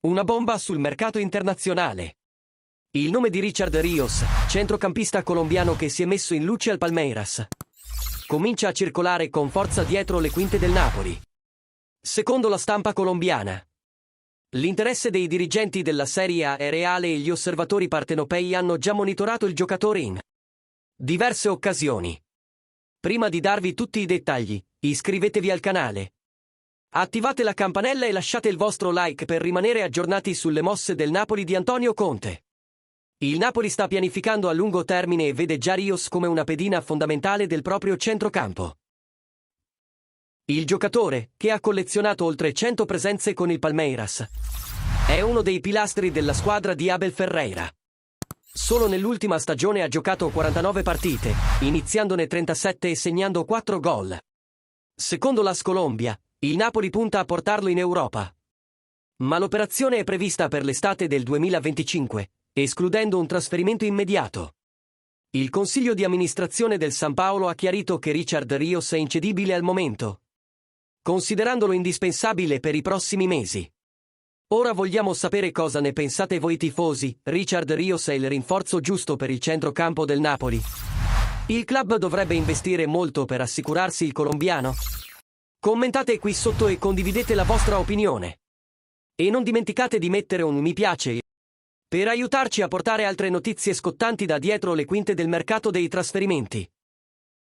Una bomba sul mercato internazionale. Il nome di Richard Rios, centrocampista colombiano che si è messo in luce al Palmeiras, comincia a circolare con forza dietro le quinte del Napoli. Secondo la stampa colombiana, l'interesse dei dirigenti della Serie A è reale e gli osservatori partenopei hanno già monitorato il giocatore in diverse occasioni. Prima di darvi tutti i dettagli, iscrivetevi al canale, attivate la campanella e lasciate il vostro like per rimanere aggiornati sulle mosse del Napoli di Antonio Conte. Il Napoli sta pianificando a lungo termine e vede già Rios come una pedina fondamentale del proprio centrocampo. Il giocatore, che ha collezionato oltre 100 presenze con il Palmeiras, è uno dei pilastri della squadra di Abel Ferreira. Solo nell'ultima stagione ha giocato 49 partite, iniziandone 37 e segnando 4 gol. Secondo l'AS Colombia, il Napoli punta a portarlo in Europa, ma l'operazione è prevista per l'estate del 2025, escludendo un trasferimento immediato. Il consiglio di amministrazione del San Paolo ha chiarito che Richard Rios è incedibile al momento, considerandolo indispensabile per i prossimi mesi. Ora vogliamo sapere cosa ne pensate voi tifosi. Richard Rios è il rinforzo giusto per il centrocampo del Napoli? Il club dovrebbe investire molto per assicurarsi il colombiano? Commentate qui sotto e condividete la vostra opinione. E non dimenticate di mettere un mi piace per aiutarci a portare altre notizie scottanti da dietro le quinte del mercato dei trasferimenti.